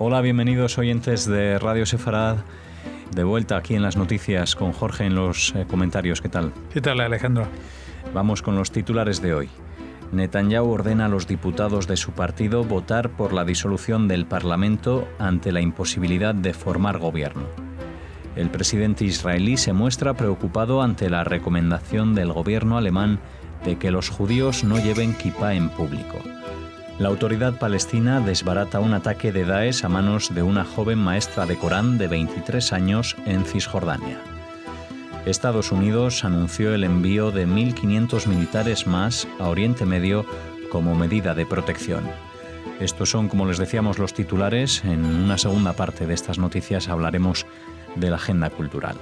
Hola, bienvenidos oyentes de Radio Sefarad. De vuelta aquí en las noticias con Jorge en los comentarios. ¿Qué tal? ¿Qué tal, Alejandro? Vamos con los titulares de hoy. Netanyahu ordena a los diputados de su partido votar por la disolución del Parlamento ante la imposibilidad de formar gobierno. El presidente israelí se muestra preocupado ante la recomendación del gobierno alemán de que los judíos no lleven kipá en público. La autoridad palestina desbarata un ataque de Daesh a manos de una joven maestra de Corán de 23 años en Cisjordania. Estados Unidos anunció el envío de 1.500 militares más a Oriente Medio como medida de protección. Estos son, como les decíamos, los titulares. En una segunda parte de estas noticias hablaremos de la agenda cultural.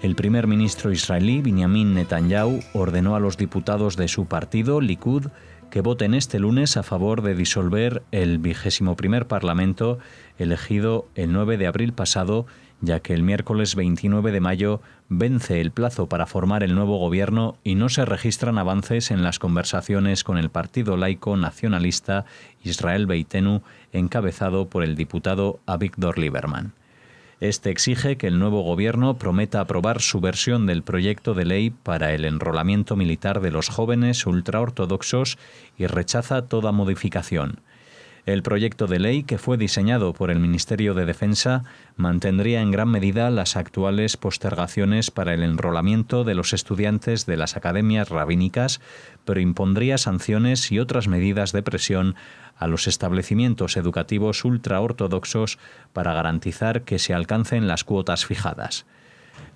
El primer ministro israelí, Benjamin Netanyahu, ordenó a los diputados de su partido, Likud, que voten este lunes a favor de disolver el 21º Parlamento elegido el 9 de abril pasado, ya que el miércoles 29 de mayo vence el plazo para formar el nuevo gobierno y no se registran avances en las conversaciones con el partido laico nacionalista Israel Beitenu, encabezado por el diputado Avigdor Lieberman. Este exige que el nuevo gobierno prometa aprobar su versión del proyecto de ley para el enrolamiento militar de los jóvenes ultraortodoxos y rechaza toda modificación. El proyecto de ley, que fue diseñado por el Ministerio de Defensa, mantendría en gran medida las actuales postergaciones para el enrolamiento de los estudiantes de las academias rabínicas, pero impondría sanciones y otras medidas de presión a los establecimientos educativos ultraortodoxos para garantizar que se alcancen las cuotas fijadas.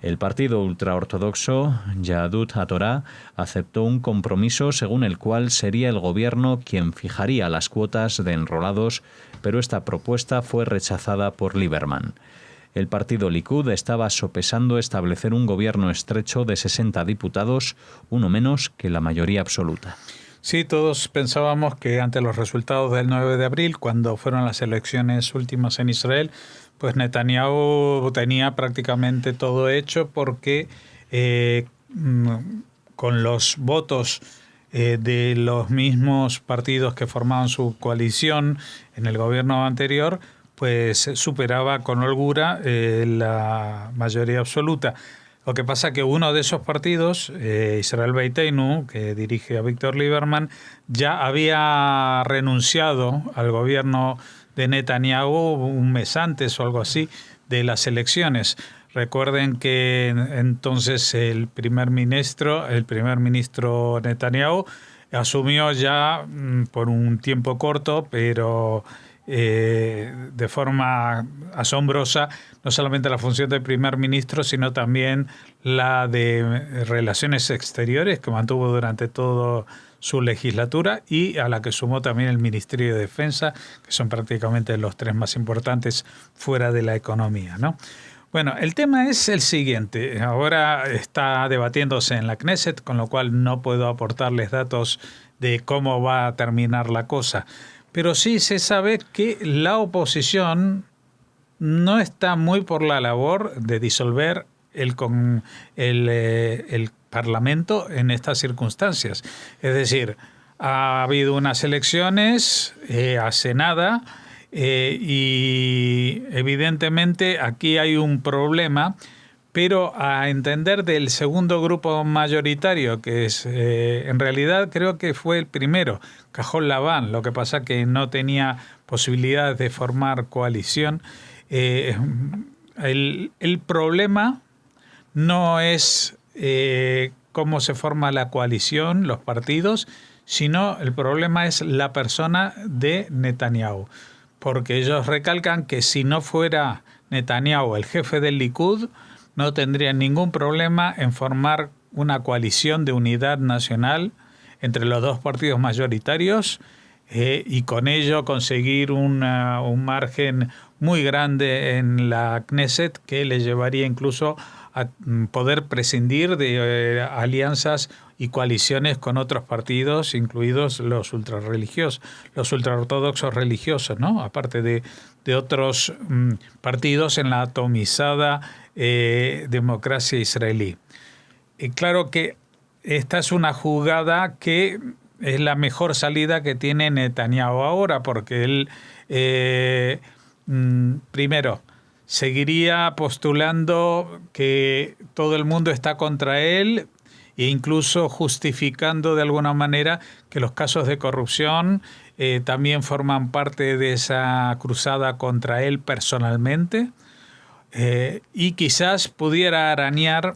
El partido ultraortodoxo Yahadut HaTorá aceptó un compromiso según el cual sería el gobierno quien fijaría las cuotas de enrolados, pero esta propuesta fue rechazada por Lieberman. El partido Likud estaba sopesando establecer un gobierno estrecho de 60 diputados, uno menos que la mayoría absoluta. Sí, todos pensábamos que ante los resultados del 9 de abril, cuando fueron las elecciones últimas en Israel, pues Netanyahu tenía prácticamente todo hecho porque con los votos de los mismos partidos que formaban su coalición en el gobierno anterior, pues superaba con holgura la mayoría absoluta. Lo que pasa que uno de esos partidos, Israel Beitenu, que dirige a Avigdor Lieberman, ya había renunciado al gobierno de Netanyahu un mes antes o algo así de las elecciones. Recuerden que entonces el primer ministro Netanyahu asumió ya por un tiempo corto, pero de forma asombrosa, no solamente la función de primer ministro, sino también la de Relaciones Exteriores, que mantuvo durante toda su legislatura, y a la que sumó también el Ministerio de Defensa, que son prácticamente los tres más importantes fuera de la economía, ¿no? Bueno, el tema es el siguiente. Ahora está debatiéndose en la Knesset, con lo cual no puedo aportarles datos de cómo va a terminar la cosa. Pero sí se sabe que la oposición no está muy por la labor de disolver el Parlamento en estas circunstancias. Es decir, ha habido unas elecciones hace nada y evidentemente aquí hay un problema, pero a entender del segundo grupo mayoritario, que es en realidad creo que fue el primero, Cajol Laván, lo que pasa que no tenía posibilidades de formar coalición. El problema no es cómo se forma la coalición, los partidos, sino el problema es la persona de Netanyahu. Porque ellos recalcan que si no fuera Netanyahu el jefe del Likud, no tendrían ningún problema en formar una coalición de unidad nacional entre los dos partidos mayoritarios y con ello conseguir un margen muy grande en la Knesset que le llevaría incluso a poder prescindir de alianzas y coaliciones con otros partidos, incluidos los ultrarreligiosos, los ultraortodoxos religiosos, ¿no? Aparte de otros partidos en la atomizada democracia israelí. Y claro que esta es una jugada que es la mejor salida que tiene Netanyahu ahora, porque él primero, seguiría postulando que todo el mundo está contra él e incluso justificando de alguna manera que los casos de corrupción también forman parte de esa cruzada contra él personalmente, y quizás pudiera arañar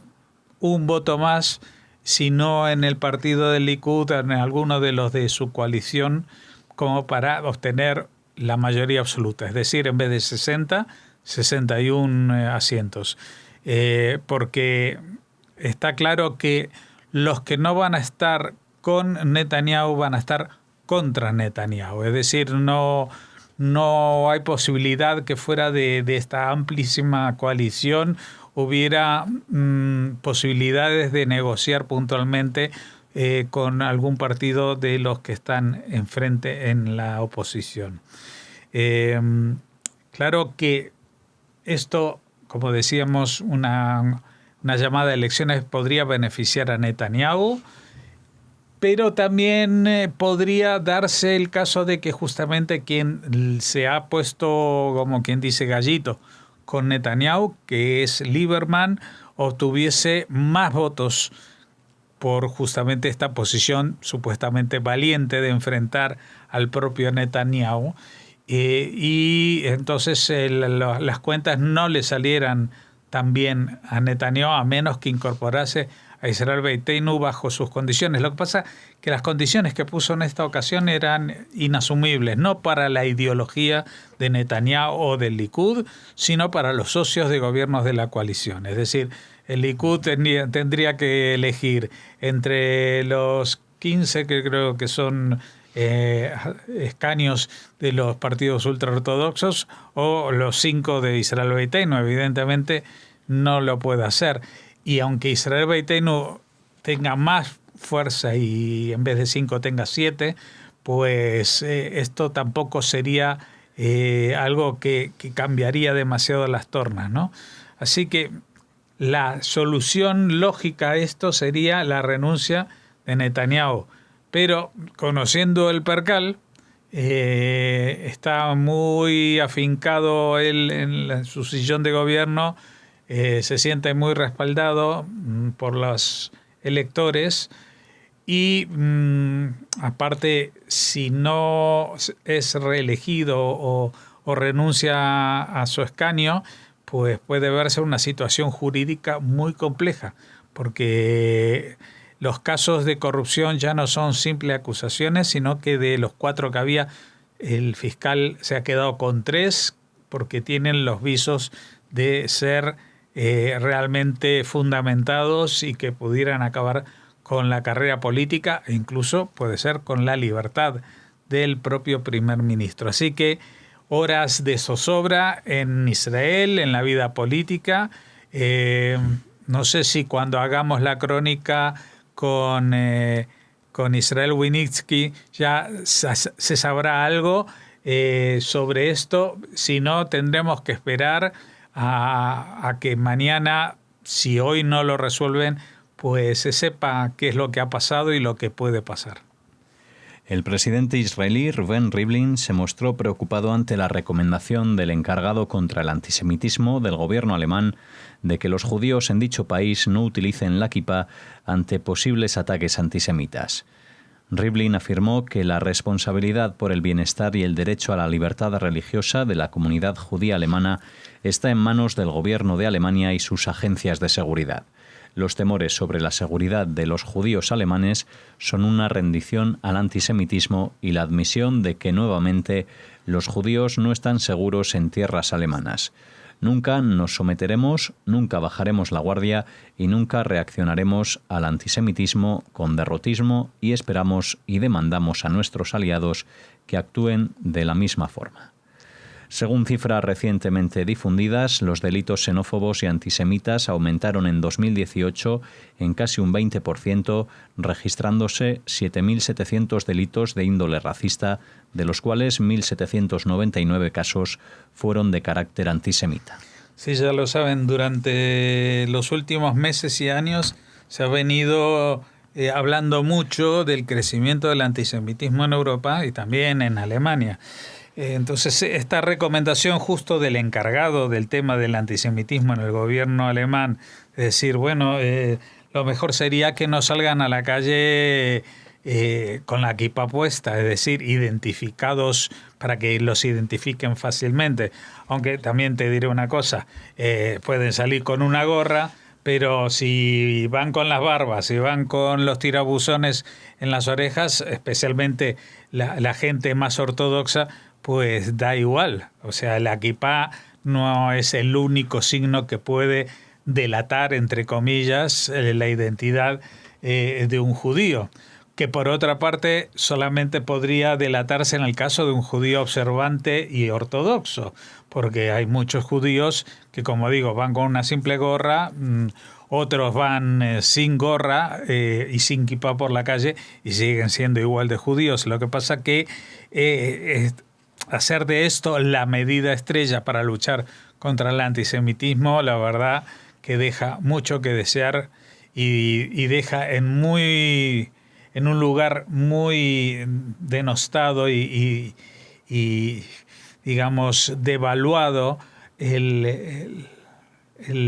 un voto más, si no en el partido del Likud, en alguno de los de su coalición, como para obtener la mayoría absoluta, es decir, en vez de 60, 61 asientos. Porque está claro que los que no van a estar con Netanyahu van a estar contra Netanyahu, es decir, no hay posibilidad que fuera de esta amplísima coalición hubiera posibilidades de negociar puntualmente con algún partido de los que están enfrente en la oposición. Claro que esto, como decíamos, una llamada a elecciones podría beneficiar a Netanyahu, pero también podría darse el caso de que justamente quien se ha puesto, como quien dice, gallito con Netanyahu, que es Lieberman, obtuviese más votos por justamente esta posición supuestamente valiente de enfrentar al propio Netanyahu, y entonces las cuentas no le salieran tan bien a Netanyahu, a menos que incorporase a Israel Beiteinu bajo sus condiciones. Lo que pasa es que las condiciones que puso en esta ocasión eran inasumibles, no para la ideología de Netanyahu o del Likud, sino para los socios de gobiernos de la coalición. Es decir, el Likud tendría que elegir entre los 15, que creo que son escaños de los partidos ultraortodoxos, o los 5 de Israel Beiteinu. Evidentemente no lo puede hacer. Y aunque Israel Beiteinu tenga más fuerza y en vez de 5 tenga 7, pues esto tampoco sería algo que cambiaría demasiado las tornas, ¿no? Así que la solución lógica a esto sería la renuncia de Netanyahu. Pero conociendo el percal, está muy afincado él en su sillón de gobierno, se siente muy respaldado por los electores y aparte, si no es reelegido o renuncia a su escaño, pues puede verse una situación jurídica muy compleja, porque los casos de corrupción ya no son simples acusaciones, sino que de los 4 que había, el fiscal se ha quedado con 3 porque tienen los visos de ser realmente fundamentados y que pudieran acabar con la carrera política e incluso puede ser con la libertad del propio primer ministro. Así que horas de zozobra en Israel, en la vida política. No sé si cuando hagamos la crónica con Israel Winitsky ya se sabrá algo sobre esto. Si no, tendremos que esperar a que mañana, si hoy no lo resuelven, pues se sepa qué es lo que ha pasado y lo que puede pasar. El presidente israelí Reuven Rivlin se mostró preocupado ante la recomendación del encargado contra el antisemitismo del gobierno alemán de que los judíos en dicho país no utilicen la kipá ante posibles ataques antisemitas. Rivlin afirmó que la responsabilidad por el bienestar y el derecho a la libertad religiosa de la comunidad judía alemana está en manos del gobierno de Alemania y sus agencias de seguridad. Los temores sobre la seguridad de los judíos alemanes son una rendición al antisemitismo y la admisión de que nuevamente los judíos no están seguros en tierras alemanas. Nunca nos someteremos, nunca bajaremos la guardia y nunca reaccionaremos al antisemitismo con derrotismo, y esperamos y demandamos a nuestros aliados que actúen de la misma forma. Según cifras recientemente difundidas, los delitos xenófobos y antisemitas aumentaron en 2018 en casi un 20%, registrándose 7.700 delitos de índole racista, de los cuales 1.799 casos fueron de carácter antisemita. Sí, ya lo saben, durante los últimos meses y años se ha venido hablando mucho del crecimiento del antisemitismo en Europa y también en Alemania. Entonces, esta recomendación justo del encargado del tema del antisemitismo en el gobierno alemán, es decir, bueno, lo mejor sería que no salgan a la calle con la kippah puesta, es decir, identificados para que los identifiquen fácilmente. Aunque también te diré una cosa, pueden salir con una gorra, pero si van con las barbas, si van con los tirabuzones en las orejas, especialmente la gente más ortodoxa, pues da igual. O sea, la kippah no es el único signo que puede delatar, entre comillas, la identidad de un judío, que por otra parte solamente podría delatarse en el caso de un judío observante y ortodoxo, porque hay muchos judíos que, como digo, van con una simple gorra, otros van sin gorra y sin kippah por la calle y siguen siendo igual de judíos. Lo que pasa que hacer de esto la medida estrella para luchar contra el antisemitismo, la verdad que deja mucho que desear y deja en un lugar muy denostado y digamos, devaluado el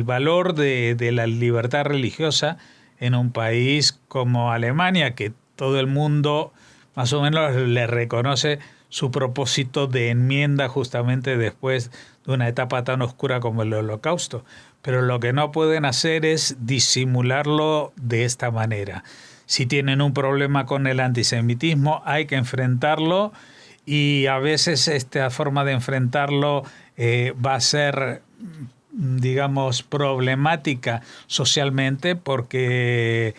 valor de la libertad religiosa en un país como Alemania, que todo el mundo más o menos le reconoce su propósito de enmienda justamente después de una etapa tan oscura como el Holocausto. Pero lo que no pueden hacer es disimularlo de esta manera. Si tienen un problema con el antisemitismo, hay que enfrentarlo, y a veces esta forma de enfrentarlo va a ser, digamos, problemática socialmente, porque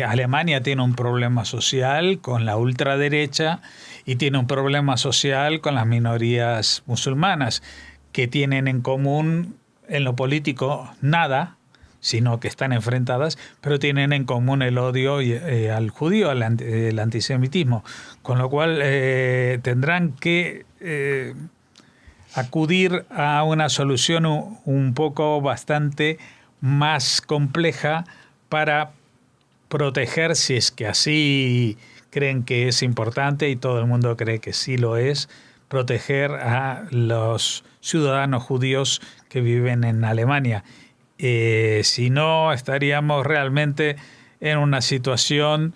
Alemania tiene un problema social con la ultraderecha y tiene un problema social con las minorías musulmanas, que tienen en común en lo político nada, sino que están enfrentadas, pero tienen en común el odio al judío, el antisemitismo, con lo cual tendrán que acudir a una solución un poco bastante más compleja para proteger, si es que así creen que es importante, y todo el mundo cree que sí lo es, proteger a los ciudadanos judíos que viven en Alemania. Si no, estaríamos realmente en una situación,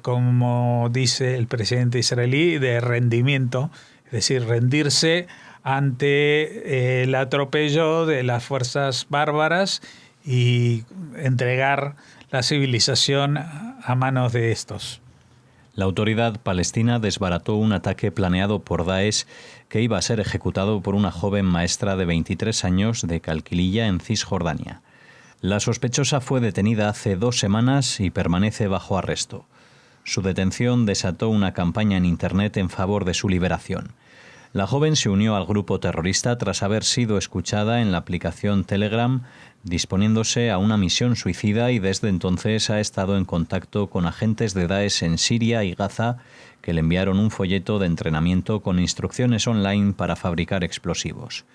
como dice el presidente israelí, de rendimiento, es decir, rendirse ante el atropello de las fuerzas bárbaras y entregar la civilización a manos de estos. La autoridad palestina desbarató un ataque planeado por Daesh que iba a ser ejecutado por una joven maestra de 23 años de Calquililla, en Cisjordania. La sospechosa fue detenida hace 2 semanas y permanece bajo arresto. Su detención desató una campaña en Internet en favor de su liberación. La joven se unió al grupo terrorista tras haber sido escuchada en la aplicación Telegram, disponiéndose a una misión suicida, y desde entonces ha estado en contacto con agentes de Daesh en Siria y Gaza, que le enviaron un folleto de entrenamiento con instrucciones online para fabricar explosivos.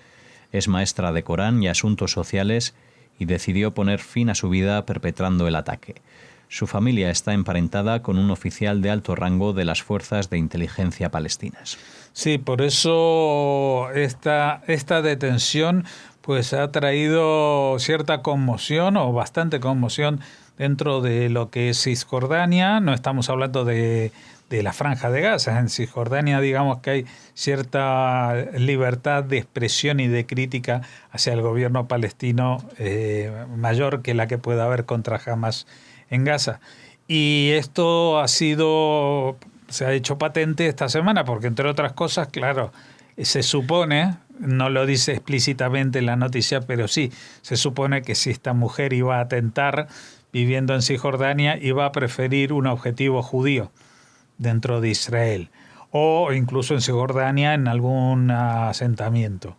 Es maestra de Corán y asuntos sociales y decidió poner fin a su vida perpetrando el ataque. Su familia está emparentada con un oficial de alto rango de las fuerzas de inteligencia palestinas. Sí, por eso esta detención pues ha traído cierta conmoción, o bastante conmoción, dentro de lo que es Cisjordania. No estamos hablando de la Franja de Gaza. En Cisjordania, digamos que hay cierta libertad de expresión y de crítica hacia el gobierno palestino mayor que la que pueda haber contra Hamas en Gaza. Y esto se ha hecho patente esta semana, porque entre otras cosas, claro, se supone, no lo dice explícitamente en la noticia, pero sí, se supone que si esta mujer iba a atentar viviendo en Cisjordania, iba a preferir un objetivo judío dentro de Israel, o incluso en Cisjordania en algún asentamiento.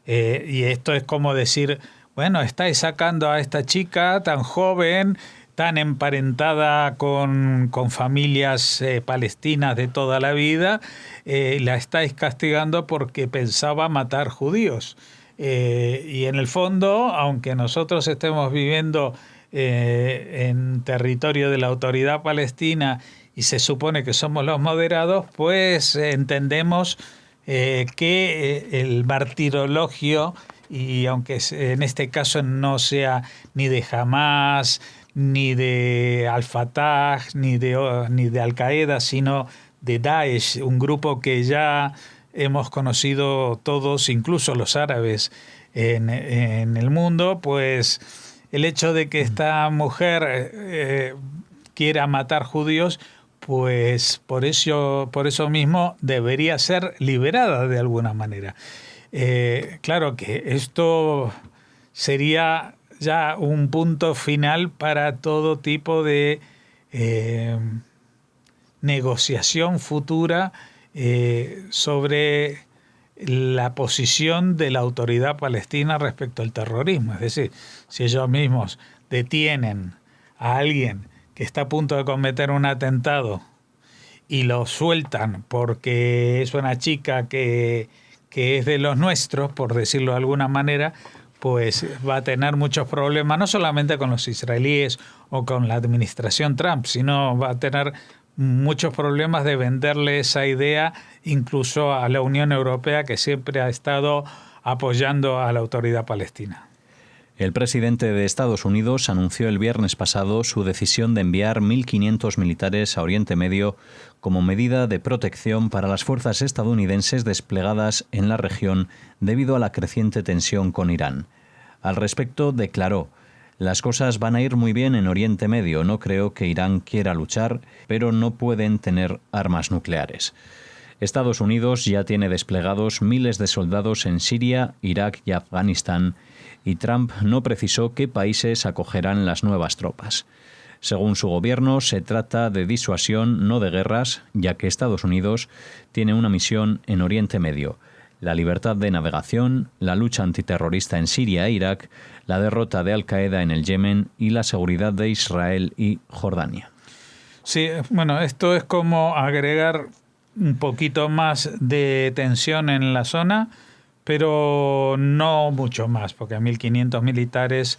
Y esto es como decir, bueno, estáis sacando a esta chica tan joven, tan emparentada con familias palestinas de toda la vida, la estáis castigando porque pensaba matar judíos. Y en el fondo, aunque nosotros estemos viviendo en territorio de la autoridad palestina y se supone que somos los moderados, pues entendemos que el martirologio, y aunque en este caso no sea ni de Hamas, ni de Al-Fatah, ni de Al-Qaeda, sino de Daesh, un grupo que ya hemos conocido todos, incluso los árabes en el mundo, pues el hecho de que esta mujer quiera matar judíos, pues por eso mismo debería ser liberada de alguna manera. Claro que esto sería ya un punto final para todo tipo de negociación futura sobre la posición de la autoridad palestina respecto al terrorismo. Es decir, si ellos mismos detienen a alguien que está a punto de cometer un atentado y lo sueltan porque es una chica que es de los nuestros, por decirlo de alguna manera, pues va a tener muchos problemas, no solamente con los israelíes o con la administración Trump, sino va a tener muchos problemas de venderle esa idea incluso a la Unión Europea, que siempre ha estado apoyando a la autoridad palestina. El presidente de Estados Unidos anunció el viernes pasado su decisión de enviar 1.500 militares a Oriente Medio como medida de protección para las fuerzas estadounidenses desplegadas en la región debido a la creciente tensión con Irán. Al respecto, declaró: «Las cosas van a ir muy bien en Oriente Medio. No creo que Irán quiera luchar, pero no pueden tener armas nucleares». Estados Unidos ya tiene desplegados miles de soldados en Siria, Irak y Afganistán, y Trump no precisó qué países acogerán las nuevas tropas. Según su gobierno, se trata de disuasión, no de guerras, ya que Estados Unidos tiene una misión en Oriente Medio: la libertad de navegación, la lucha antiterrorista en Siria e Irak, la derrota de Al-Qaeda en el Yemen y la seguridad de Israel y Jordania. Sí, bueno, esto es como agregar un poquito más de tensión en la zona, pero no mucho más, porque 1.500 militares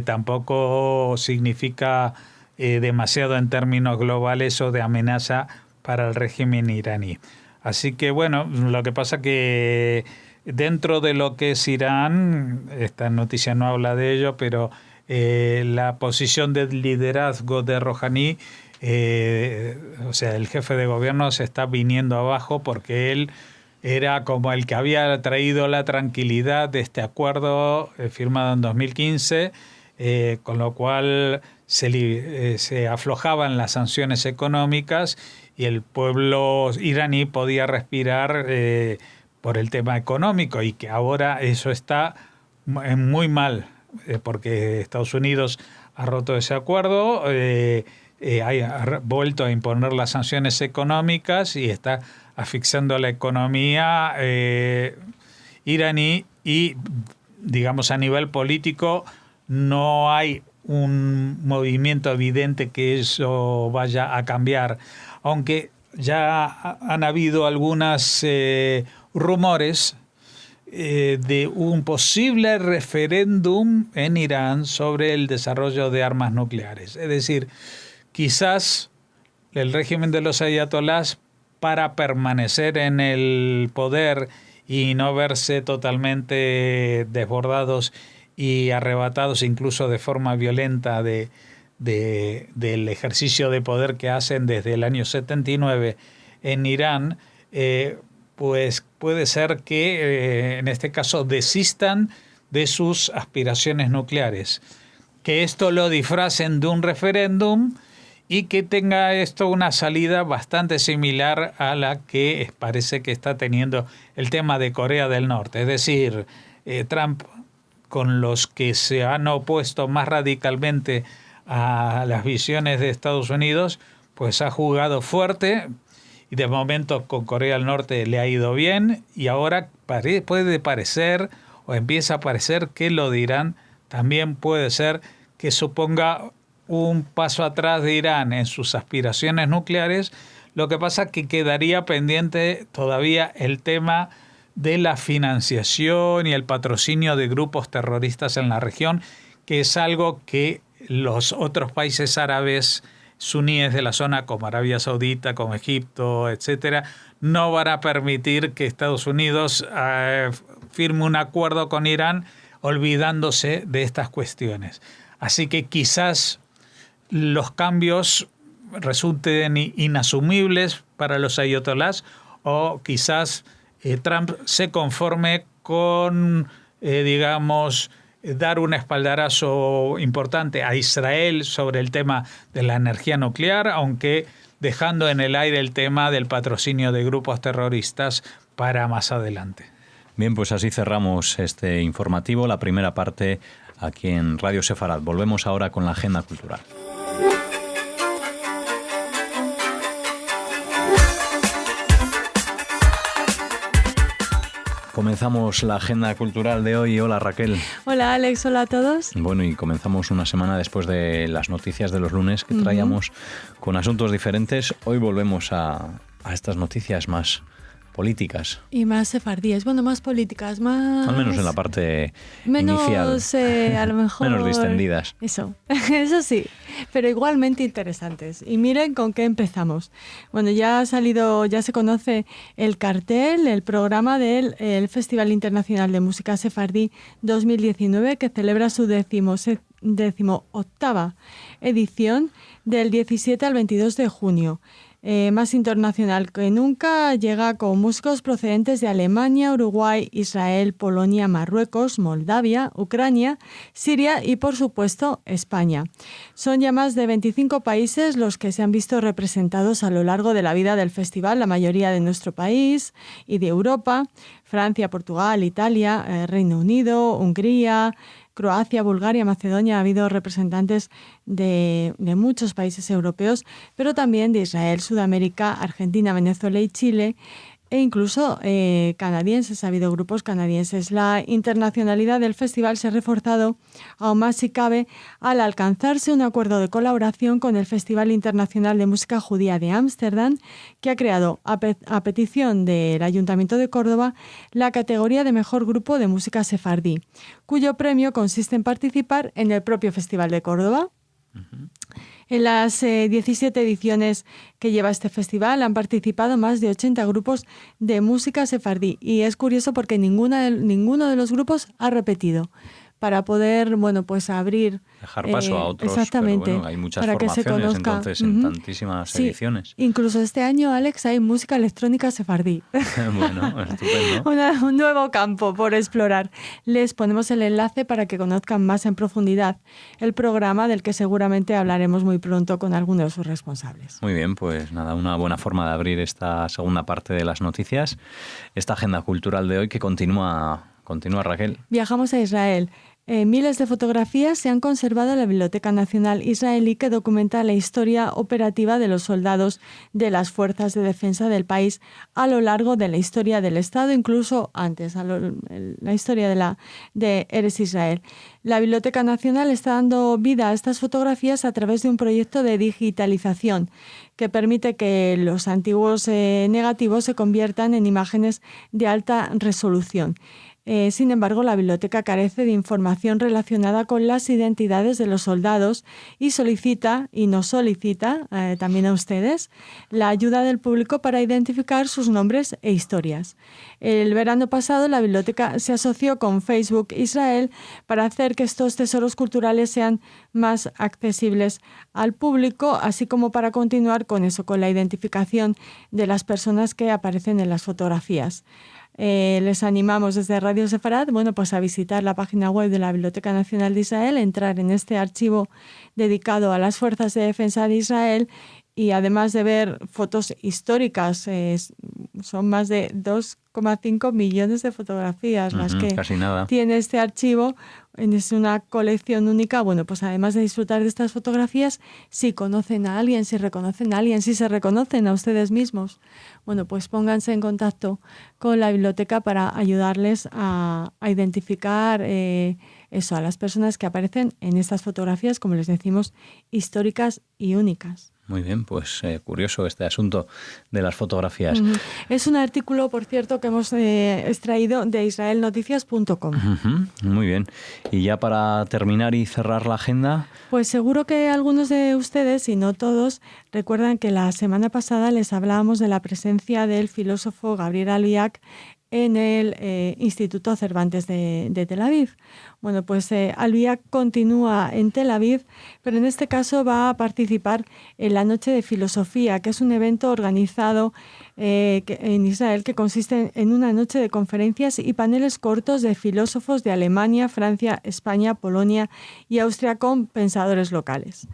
tampoco significa demasiado en términos globales o de amenaza para el régimen iraní. Así que bueno, lo que pasa que dentro de lo que es Irán, esta noticia no habla de ello, pero la posición de liderazgo de Rouhani, o sea, el jefe de gobierno, se está viniendo abajo porque él era como el que había traído la tranquilidad de este acuerdo firmado en 2015, con lo cual se aflojaban las sanciones económicas y el pueblo iraní podía respirar por el tema económico, y que ahora eso está muy mal, porque Estados Unidos ha roto ese acuerdo, ha vuelto a imponer las sanciones económicas y está asfixiando la economía iraní, y digamos a nivel político no hay un movimiento evidente que eso vaya a cambiar, aunque ya han habido algunos rumores de un posible referéndum en Irán sobre el desarrollo de armas nucleares. Es decir, quizás el régimen de los ayatolás, para permanecer en el poder y no verse totalmente desbordados y arrebatados incluso de forma violenta del ejercicio de poder que hacen desde el año 79 en Irán, pues puede ser que en este caso desistan de sus aspiraciones nucleares, que esto lo disfracen de un referéndum y que tenga esto una salida bastante similar a la que parece que está teniendo el tema de Corea del Norte. Es decir, Trump, con los que se han opuesto más radicalmente a las visiones de Estados Unidos, pues ha jugado fuerte, y de momento con Corea del Norte le ha ido bien, y ahora puede parecer, o empieza a parecer, que lo de Irán también puede ser que suponga un paso atrás de Irán en sus aspiraciones nucleares. Lo que pasa es que quedaría pendiente todavía el tema de la financiación y el patrocinio de grupos terroristas en la región, que es algo que los otros países árabes suníes de la zona como Arabia Saudita, como Egipto, etcétera, no van a permitir que Estados Unidos firme un acuerdo con Irán olvidándose de estas cuestiones. Así que quizás los cambios resulten inasumibles para los ayatolás, o quizás Trump se conforme con, dar un espaldarazo importante a Israel sobre el tema de la energía nuclear, aunque dejando en el aire el tema del patrocinio de grupos terroristas para más adelante. Bien, pues así cerramos este informativo, la primera parte aquí en Radio Sefarad. Volvemos ahora con la agenda cultural. Comenzamos la agenda cultural de hoy. Hola, Raquel. Hola, Alex. Hola a todos. Bueno, y comenzamos una semana después de las noticias de los lunes que traíamos con asuntos diferentes. Hoy volvemos a estas noticias más políticas. Y más sefardíes. Bueno, más políticas, más... Al menos en la parte menos, inicial. A lo mejor... Menos distendidas. Eso sí. Pero igualmente interesantes. Y miren con qué empezamos. Bueno, ya se conoce el cartel, el programa del Festival Internacional de Música Sefardí 2019, que celebra su 18ª edición del 17 al 22 de junio. Más internacional que nunca, llega con músicos procedentes de Alemania, Uruguay, Israel, Polonia, Marruecos, Moldavia, Ucrania, Siria y, por supuesto, España. Son ya más de 25 países los que se han visto representados a lo largo de la vida del festival, la mayoría de nuestro país y de Europa: Francia, Portugal, Italia, Reino Unido, Hungría, Croacia, Bulgaria, Macedonia. Ha habido representantes de muchos países europeos, pero también de Israel, Sudamérica, Argentina, Venezuela y Chile, e incluso canadienses. Ha habido grupos canadienses. La internacionalidad del festival se ha reforzado aún más, si cabe, al alcanzarse un acuerdo de colaboración con el Festival Internacional de Música Judía de Ámsterdam, que ha creado, a petición del Ayuntamiento de Córdoba, la categoría de Mejor Grupo de Música Sefardí, cuyo premio consiste en participar en el propio Festival de Córdoba. En las 17 ediciones que lleva este festival han participado más de 80 grupos de música sefardí, y es curioso porque ninguno de los grupos ha repetido, para poder, pues abrir... Dejar paso a otros, exactamente, pero hay muchas para que se formaciones conozca. entonces en tantísimas ediciones. Incluso este año, Alex, hay música electrónica sefardí. Bueno, estupendo. Un nuevo campo por explorar. Les ponemos el enlace para que conozcan más en profundidad el programa, del que seguramente hablaremos muy pronto con alguno de sus responsables. Muy bien, pues nada, una buena forma de abrir esta segunda parte de las noticias, esta agenda cultural de hoy que continúa, Raquel. Viajamos a Israel. Miles de fotografías se han conservado en la Biblioteca Nacional Israelí, que documenta la historia operativa de los soldados de las fuerzas de defensa del país a lo largo de la historia del Estado, incluso antes, la historia de Eres Israel. La Biblioteca Nacional está dando vida a estas fotografías a través de un proyecto de digitalización que permite que los antiguos negativos se conviertan en imágenes de alta resolución. Sin embargo, la biblioteca carece de información relacionada con las identidades de los soldados y nos solicita también a ustedes la ayuda del público para identificar sus nombres e historias. El verano pasado, la biblioteca se asoció con Facebook Israel para hacer que estos tesoros culturales sean más accesibles al público, así como para continuar con la identificación de las personas que aparecen en las fotografías. Les animamos desde Radio Sefarad a visitar la página web de la Biblioteca Nacional de Israel, entrar en este archivo dedicado a las Fuerzas de Defensa de Israel, y además de ver fotos históricas, son más de 2,5 millones de fotografías las que tiene este archivo. Es una colección única. Además de disfrutar de estas fotografías, si conocen a alguien, si reconocen a alguien, si se reconocen a ustedes mismos, pónganse en contacto con la biblioteca para ayudarles a identificar a las personas que aparecen en estas fotografías, como les decimos, históricas y únicas. Muy bien, pues curioso este asunto de las fotografías. Es un artículo, por cierto, que hemos extraído de israelnoticias.com. Muy bien. Y ya para terminar y cerrar la agenda... Pues seguro que algunos de ustedes, y no todos, recuerdan que la semana pasada les hablábamos de la presencia del filósofo Gabriel Albiac en el Instituto Cervantes de Tel Aviv. Bueno, pues Albiac continúa en Tel Aviv, pero en este caso va a participar en la Noche de Filosofía, que es un evento organizado en Israel que consiste en una noche de conferencias y paneles cortos de filósofos de Alemania, Francia, España, Polonia y Austria con pensadores locales.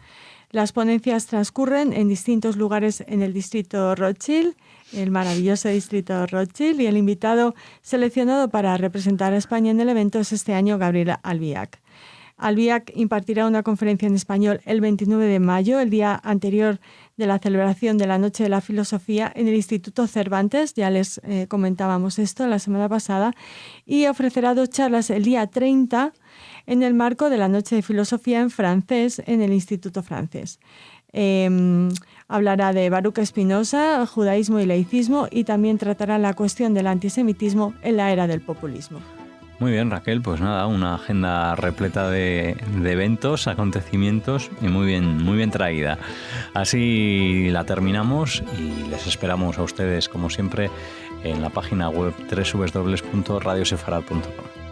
Las ponencias transcurren en distintos lugares en el distrito Rothschild, el maravilloso distrito Rothschild, y el invitado seleccionado para representar a España en el evento es este año Gabriel Albiac. Albiac impartirá una conferencia en español el 29 de mayo, el día anterior de la celebración de la Noche de la Filosofía en el Instituto Cervantes, ya les comentábamos esto la semana pasada, y ofrecerá 2 charlas el día 30 en el marco de la Noche de Filosofía en francés en el Instituto Francés. Hablará de Baruch Spinoza, judaísmo y laicismo, y también tratará la cuestión del antisemitismo en la era del populismo. Muy bien, Raquel, pues nada, una agenda repleta de eventos, acontecimientos y muy bien traída. Así la terminamos y les esperamos a ustedes, como siempre, en la página web www.radiosefarad.com.